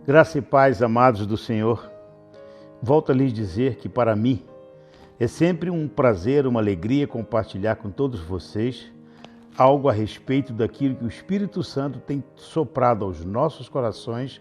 Graça e paz, amados do Senhor. Volto a lhes dizer que para mim é sempre um prazer, uma alegria compartilhar com todos vocês algo a respeito daquilo que o Espírito Santo tem soprado aos nossos corações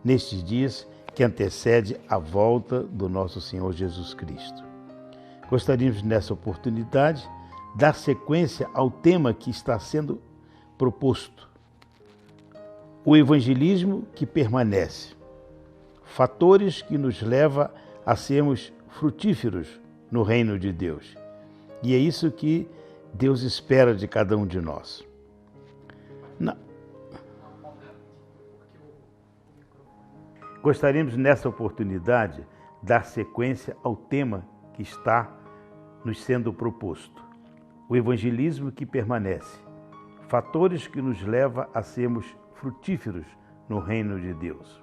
nestes dias que antecede a volta do nosso Senhor Jesus Cristo. Gostaríamos nessa oportunidade dar sequência ao tema que está sendo proposto. O evangelismo que permanece. Fatores que nos levam a sermos frutíferos no reino de Deus. E é isso que Deus espera de cada um de nós. Gostaríamos nessa oportunidade dar sequência ao tema que está nos sendo proposto. O evangelismo que permanece. Fatores que nos levam a sermos frutíferos no reino de Deus.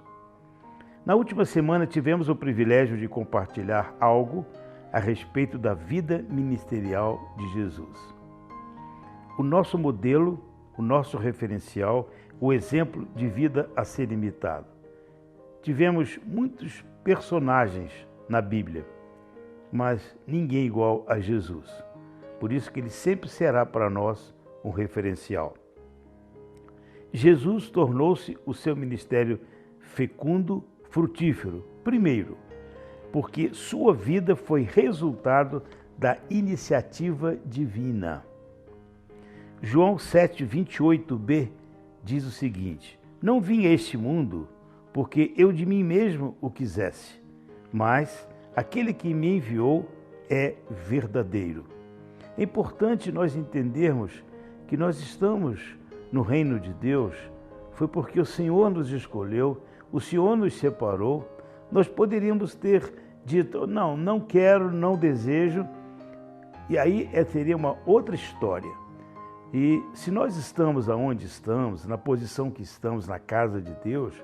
Na última semana tivemos o privilégio de compartilhar algo a respeito da vida ministerial de Jesus. O nosso modelo, o nosso referencial, o exemplo de vida a ser imitado. Tivemos muitos personagens na Bíblia, mas ninguém igual a Jesus. Por isso que ele sempre será para nós um referencial. Jesus tornou-se o seu ministério fecundo, frutífero, primeiro, porque sua vida foi resultado da iniciativa divina. João 7:28b diz o seguinte: Não vim a este mundo porque eu de mim mesmo o quisesse, mas aquele que me enviou é verdadeiro. É importante nós entendermos que nós estamos no reino de Deus, foi porque o Senhor nos escolheu, o Senhor nos separou. Nós poderíamos ter dito, não quero, não desejo, e aí seria uma outra história. E se nós estamos aonde estamos, na posição que estamos, na casa de Deus,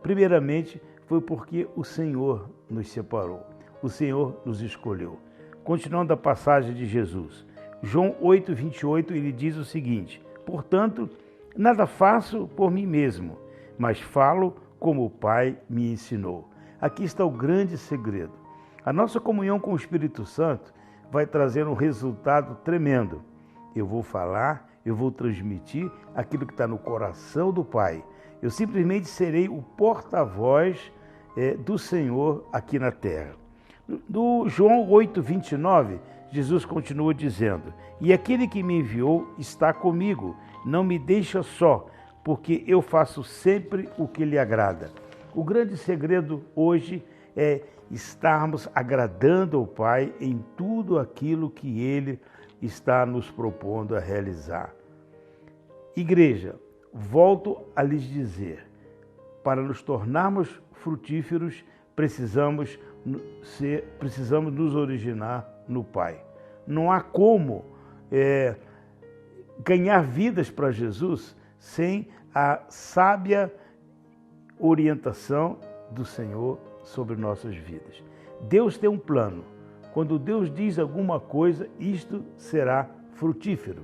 primeiramente foi porque o Senhor nos separou, o Senhor nos escolheu. Continuando a passagem de Jesus, João 8:28, ele diz o seguinte: Portanto, nada faço por mim mesmo, mas falo como o Pai me ensinou. Aqui está o grande segredo. A nossa comunhão com o Espírito Santo vai trazer um resultado tremendo. Eu vou falar, eu vou transmitir aquilo que está no coração do Pai. Eu simplesmente serei o porta-voz do Senhor aqui na terra. Do João 8:29, Jesus continua dizendo: E aquele que me enviou está comigo, não me deixa só, porque eu faço sempre o que lhe agrada. O grande segredo hoje é estarmos agradando ao Pai em tudo aquilo que Ele está nos propondo a realizar. Igreja, volto a lhes dizer, para nos tornarmos frutíferos, precisamos nos originar no Pai. Não há como ganhar vidas para Jesus sem a sábia orientação do Senhor sobre nossas vidas. Deus tem um plano. Quando Deus diz alguma coisa, isto será frutífero.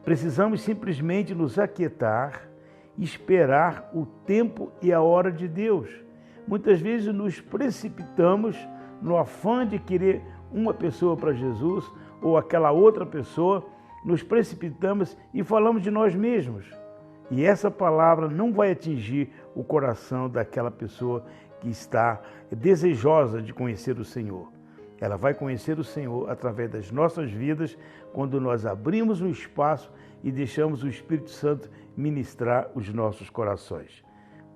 Precisamos simplesmente nos aquietar e esperar o tempo e a hora de Deus. Muitas vezes nos precipitamos no afã de querer uma pessoa para Jesus ou aquela outra pessoa, nos precipitamos e falamos de nós mesmos. E essa palavra não vai atingir o coração daquela pessoa que está desejosa de conhecer o Senhor. Ela vai conhecer o Senhor através das nossas vidas, quando nós abrimos um espaço e deixamos o Espírito Santo ministrar os nossos corações.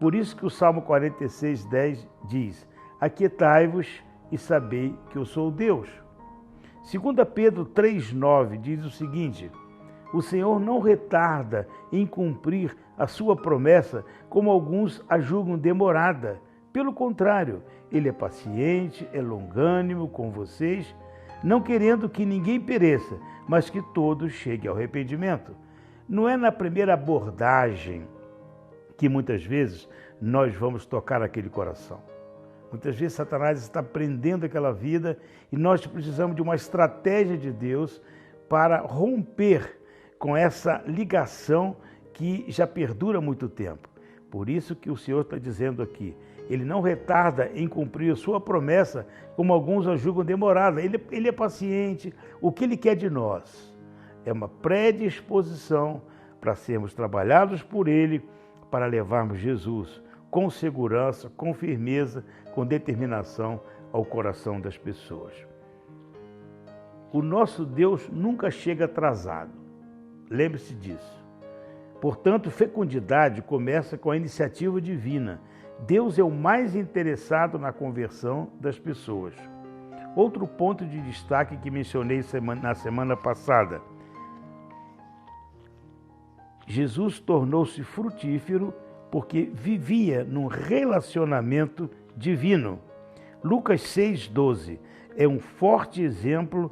Por isso que o Salmo 46:10 diz: Aquietai-vos e sabei que eu sou Deus. 2 Pedro 3:9 diz o seguinte: O Senhor não retarda em cumprir a sua promessa, como alguns a julgam demorada. Pelo contrário, Ele é paciente, é longânimo com vocês, não querendo que ninguém pereça, mas que todos cheguem ao arrependimento. Não é na primeira abordagem que muitas vezes nós vamos tocar aquele coração. Muitas vezes Satanás está prendendo aquela vida e nós precisamos de uma estratégia de Deus para romper com essa ligação que já perdura muito tempo. Por isso que o Senhor está dizendo aqui, Ele não retarda em cumprir a sua promessa, como alguns a julgam demorada. Ele é paciente. O que Ele quer de nós é uma predisposição para sermos trabalhados por Ele, para levarmos Jesus com segurança, com firmeza, com determinação ao coração das pessoas. O nosso Deus nunca chega atrasado. Lembre-se disso. Portanto, fecundidade começa com a iniciativa divina. Deus é o mais interessado na conversão das pessoas. Outro ponto de destaque que mencionei na semana passada. Jesus tornou-se frutífero porque vivia num relacionamento divino. Lucas 6,12 é um forte exemplo.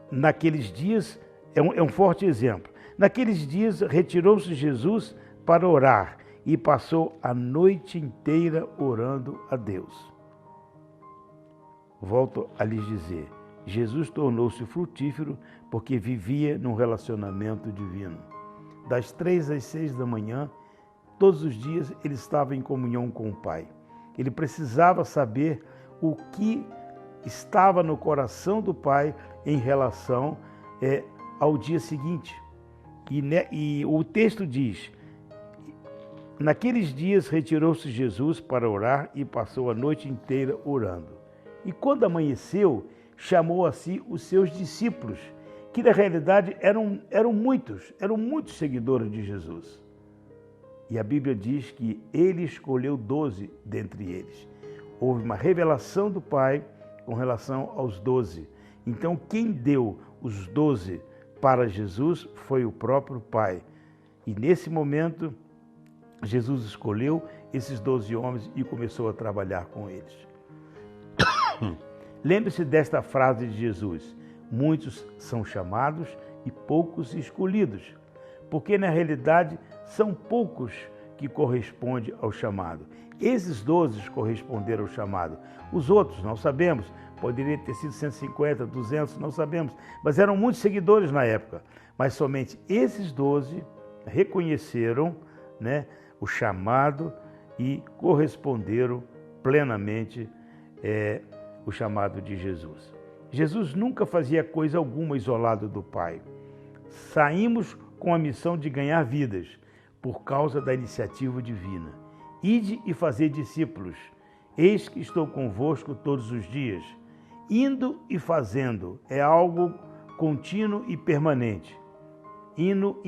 Naqueles dias, é um forte exemplo. Naqueles dias, retirou-se Jesus para orar e passou a noite inteira orando a Deus. Volto a lhes dizer, Jesus tornou-se frutífero porque vivia num relacionamento divino. Das 3 às 6 da manhã, todos os dias ele estava em comunhão com o Pai. Ele precisava saber o que estava no coração do Pai em relação ao dia seguinte. E o texto diz, naqueles dias retirou-se Jesus para orar e passou a noite inteira orando. E quando amanheceu, chamou a si os seus discípulos, que na realidade eram muitos seguidores de Jesus. E a Bíblia diz que ele escolheu 12 dentre eles. Houve uma revelação do Pai com relação aos 12. Então, quem deu os 12 para Jesus foi o próprio Pai. E nesse momento, Jesus escolheu esses 12 homens e começou a trabalhar com eles. Lembre-se desta frase de Jesus: muitos são chamados e poucos escolhidos, porque na realidade são poucos que correspondem ao chamado. Esses 12 corresponderam ao chamado. Os outros não sabemos, poderia ter sido 150, 200, não sabemos, mas eram muitos seguidores na época. Mas somente esses 12 reconheceram, o chamado e corresponderam plenamente o chamado de Jesus. Jesus nunca fazia coisa alguma isolado do Pai. Saímos com a missão de ganhar vidas por causa da iniciativa divina. Ide e fazei discípulos. Eis que estou convosco todos os dias. Indo e fazendo é algo contínuo e permanente. Indo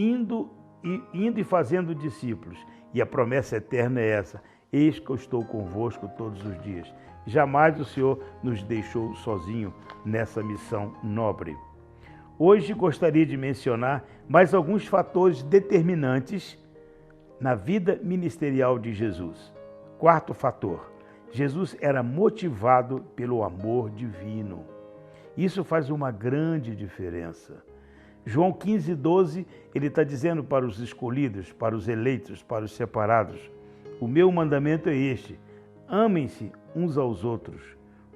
e fazendo discípulos. E a promessa eterna é essa: eis que eu estou convosco todos os dias. Jamais o Senhor nos deixou sozinho nessa missão nobre. Hoje gostaria de mencionar mais alguns fatores determinantes na vida ministerial de Jesus. Quarto fator: Jesus era motivado pelo amor divino. Isso faz uma grande diferença. João 15,12, ele está dizendo para os escolhidos, para os eleitos, para os separados: o meu mandamento é este: amem-se uns aos outros,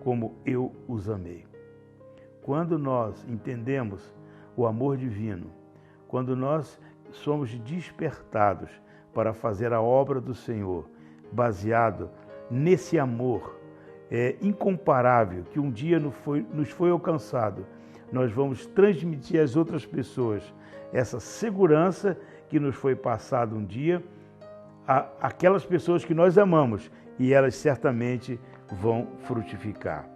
como eu os amei. Quando nós entendemos o amor divino, quando nós somos despertados para fazer a obra do Senhor, baseado nesse amor incomparável que um dia nos foi alcançado, nós vamos transmitir às outras pessoas essa segurança que nos foi passada um dia, aquelas pessoas que nós amamos, e elas certamente vão frutificar.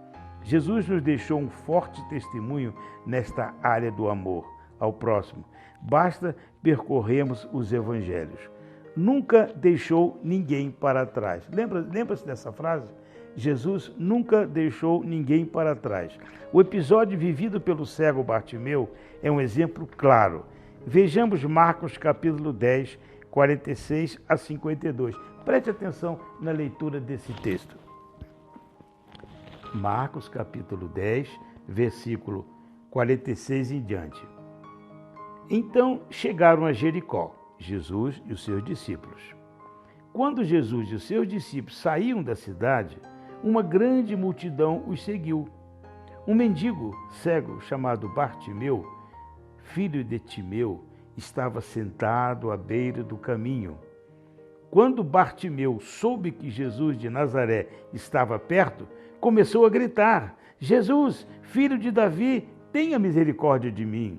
Jesus nos deixou um forte testemunho nesta área do amor ao próximo. Basta percorrermos os evangelhos. Nunca deixou ninguém para trás. Lembra-se dessa frase? Jesus nunca deixou ninguém para trás. O episódio vivido pelo cego Bartimeu é um exemplo claro. Vejamos Marcos capítulo 10, 46 a 52. Preste atenção na leitura desse texto. Marcos capítulo 10, versículo 46 em diante. Então chegaram a Jericó, Jesus e os seus discípulos. Quando Jesus e os seus discípulos saíam da cidade, uma grande multidão os seguiu. Um mendigo cego chamado Bartimeu, filho de Timeu, estava sentado à beira do caminho. Quando Bartimeu soube que Jesus de Nazaré estava perto, começou a gritar: Jesus, filho de Davi, tenha misericórdia de mim.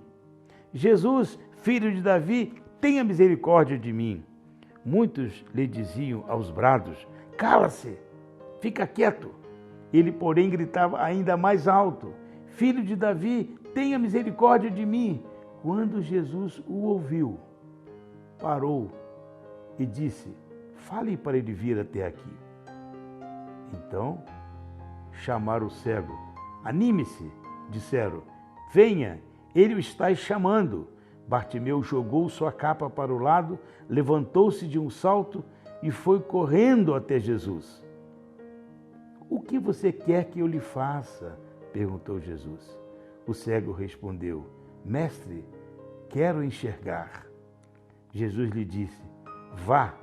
Jesus, filho de Davi, tenha misericórdia de mim. Muitos lhe diziam aos brados: cala-se, fica quieto. Ele, porém, gritava ainda mais alto: Filho de Davi, tenha misericórdia de mim. Quando Jesus o ouviu, parou e disse: fale para ele vir até aqui. Então, chamaram o cego. Anime-se, disseram. Venha, ele o está chamando. Bartimeu jogou sua capa para o lado, levantou-se de um salto e foi correndo até Jesus. O que você quer que eu lhe faça? Perguntou Jesus. O cego respondeu: Mestre, quero enxergar. Jesus lhe disse: Vá,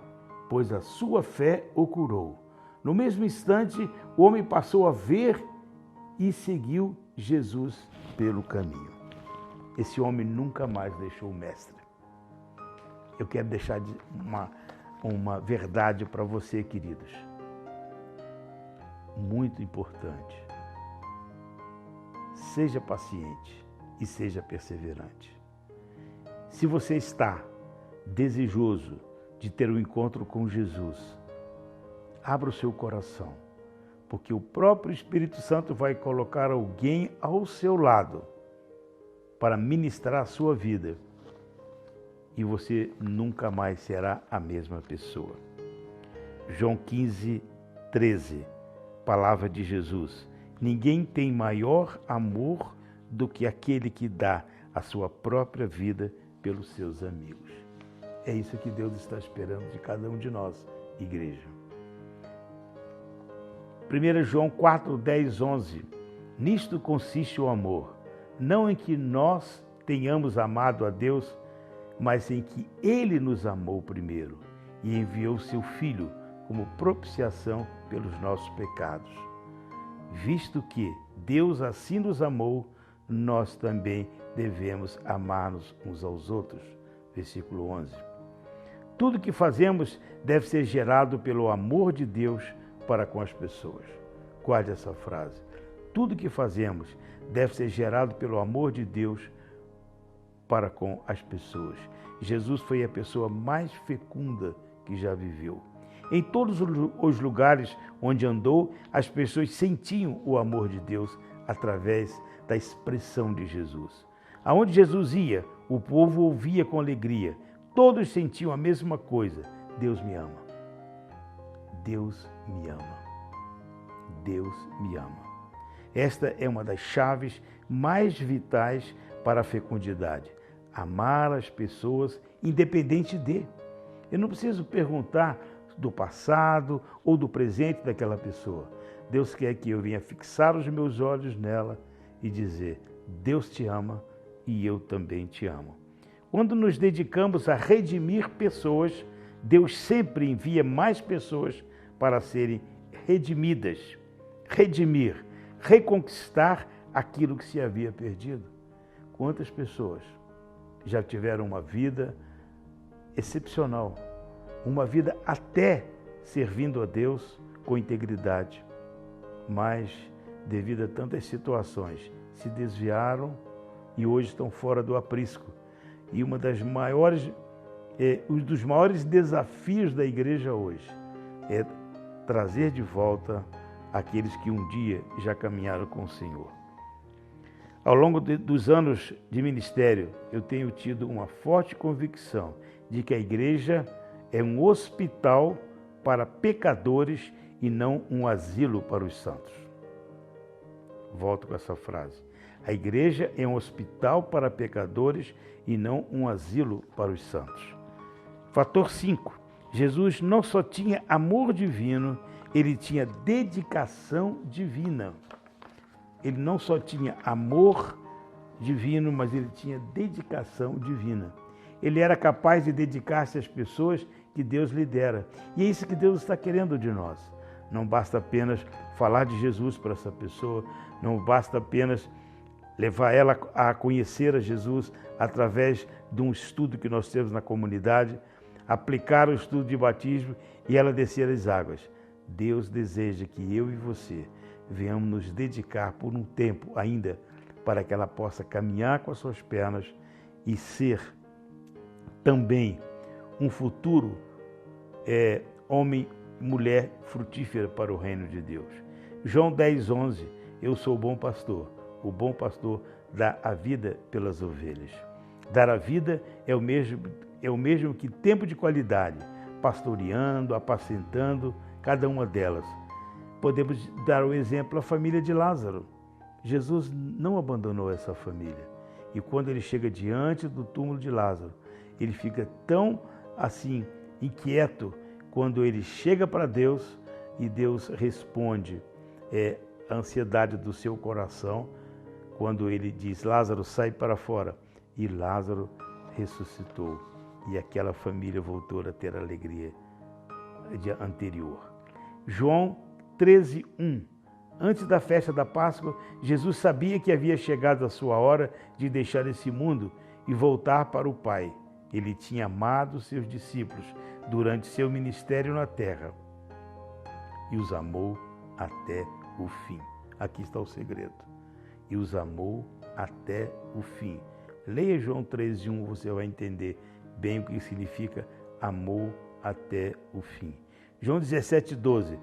pois a sua fé o curou. No mesmo instante, o homem passou a ver e seguiu Jesus pelo caminho. Esse homem nunca mais deixou o mestre. Eu quero deixar uma verdade para você, queridos. Muito importante. Seja paciente e seja perseverante. Se você está desejoso de ter um encontro com Jesus, abra o seu coração, porque o próprio Espírito Santo vai colocar alguém ao seu lado para ministrar a sua vida e você nunca mais será a mesma pessoa. João 15:13, palavra de Jesus. Ninguém tem maior amor do que aquele que dá a sua própria vida pelos seus amigos. É isso que Deus está esperando de cada um de nós, igreja. 1 João 4:10-11. Nisto consiste o amor, não em que nós tenhamos amado a Deus, mas em que Ele nos amou primeiro e enviou seu Filho como propiciação pelos nossos pecados. Visto que Deus assim nos amou, nós também devemos amar-nos uns aos outros. Versículo 11. Tudo que fazemos deve ser gerado pelo amor de Deus para com as pessoas. Guarde essa frase. Tudo que fazemos deve ser gerado pelo amor de Deus para com as pessoas. Jesus foi a pessoa mais fecunda que já viveu. Em todos os lugares onde andou, as pessoas sentiam o amor de Deus através da expressão de Jesus. Aonde Jesus ia, o povo ouvia com alegria. Todos sentiam a mesma coisa. Deus me ama. Deus me ama. Deus me ama. Esta é uma das chaves mais vitais para a fecundidade. Amar as pessoas independente de. Eu não preciso perguntar do passado ou do presente daquela pessoa. Deus quer que eu venha fixar os meus olhos nela e dizer: Deus te ama e eu também te amo. Quando nos dedicamos a redimir pessoas, Deus sempre envia mais pessoas para serem redimidas. Redimir, reconquistar aquilo que se havia perdido. Quantas pessoas já tiveram uma vida excepcional, uma vida até servindo a Deus com integridade, mas devido a tantas situações se desviaram e hoje estão fora do aprisco. E um dos maiores desafios da igreja hoje é trazer de volta aqueles que um dia já caminharam com o Senhor. Ao longo dos anos de ministério, eu tenho tido uma forte convicção de que a igreja é um hospital para pecadores e não um asilo para os santos. Volto com essa frase. A igreja é um hospital para pecadores e não um asilo para os santos. Fator 5. Jesus não só tinha amor divino, ele tinha dedicação divina. Ele não só tinha amor divino, mas ele tinha dedicação divina. Ele era capaz de dedicar-se às pessoas que Deus lhe dera. E é isso que Deus está querendo de nós. Não basta apenas falar de Jesus para essa pessoa, não basta apenas levar ela a conhecer a Jesus através de um estudo que nós temos na comunidade, aplicar o estudo de batismo e ela descer as águas. Deus deseja que eu e você venhamos nos dedicar por um tempo ainda para que ela possa caminhar com as suas pernas e ser também um futuro homem e mulher frutífera para o reino de Deus. João 10:11, eu sou o bom pastor dá a vida pelas ovelhas. Dar a vida é o mesmo que tempo de qualidade, pastoreando, apacentando cada uma delas. Podemos dar o exemplo à família de Lázaro. Jesus não abandonou essa família. E quando ele chega diante do túmulo de Lázaro, ele fica tão assim inquieto quando ele chega para Deus e Deus responde a ansiedade do seu coração quando ele diz: Lázaro, sai para fora. E Lázaro ressuscitou e aquela família voltou a ter a alegria anterior. João 13:1. Antes da festa da Páscoa, Jesus sabia que havia chegado a sua hora de deixar esse mundo e voltar para o Pai. Ele tinha amado seus discípulos durante seu ministério na terra e os amou até o fim. Aqui está o segredo. E os amou até o fim. Leia João 13:1, você vai entender bem o que significa amou até o fim. João 17:12.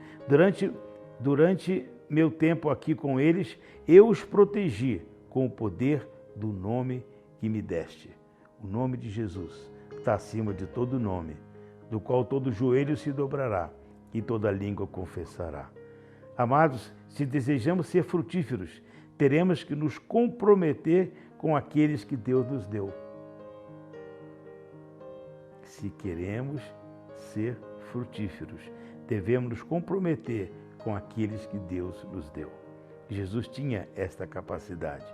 Durante meu tempo aqui com eles, eu os protegi com o poder do nome que me deste. O nome de Jesus está acima de todo nome, do qual todo joelho se dobrará e toda língua confessará. Amados, se desejamos ser frutíferos, teremos que nos comprometer com aqueles que Deus nos deu. Se queremos ser frutíferos, devemos nos comprometer com aqueles que Deus nos deu. Jesus tinha esta capacidade.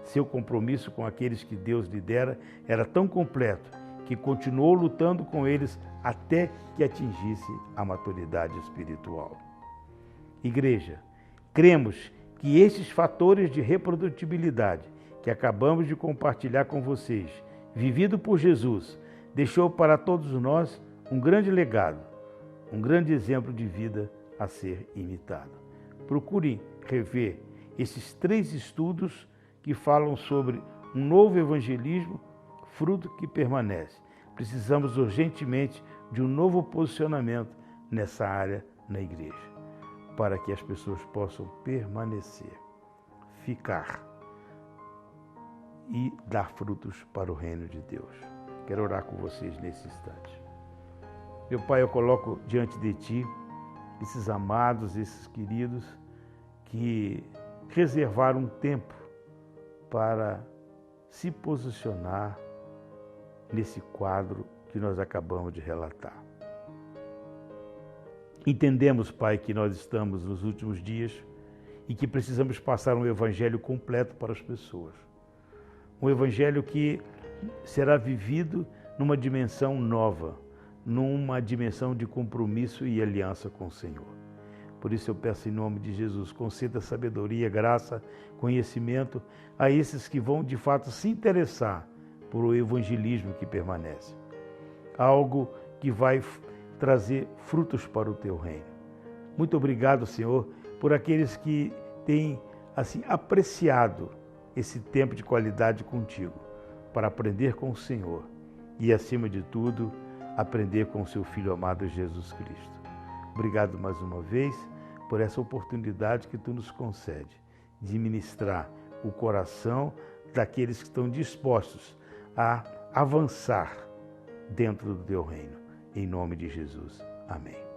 Seu compromisso com aqueles que Deus lhe dera era tão completo que continuou lutando com eles até que atingisse a maturidade espiritual. Igreja, cremos que esses fatores de reprodutibilidade que acabamos de compartilhar com vocês, vivido por Jesus, deixou para todos nós um grande legado, um grande exemplo de vida a ser imitado. Procurem rever esses 3 estudos que falam sobre um novo evangelismo, fruto que permanece. Precisamos urgentemente de um novo posicionamento nessa área na igreja, para que as pessoas possam permanecer, ficar e dar frutos para o reino de Deus. Quero orar com vocês nesse instante. Meu Pai, eu coloco diante de Ti esses amados, esses queridos que reservaram um tempo para se posicionar nesse quadro que nós acabamos de relatar. Entendemos, Pai, que nós estamos nos últimos dias e que precisamos passar um evangelho completo para as pessoas. Um evangelho que será vivido numa dimensão nova, numa dimensão de compromisso e aliança com o Senhor. Por isso eu peço em nome de Jesus, conceda sabedoria, graça, conhecimento a esses que vão de fato se interessar por o evangelismo que permanece. Algo que vai trazer frutos para o Teu reino. Muito obrigado, Senhor, por aqueles que têm assim apreciado esse tempo de qualidade contigo, para aprender com o Senhor e, acima de tudo, aprender com o Seu Filho amado Jesus Cristo. Obrigado mais uma vez por essa oportunidade que Tu nos concede de ministrar o coração daqueles que estão dispostos a avançar dentro do Teu reino. Em nome de Jesus. Amém.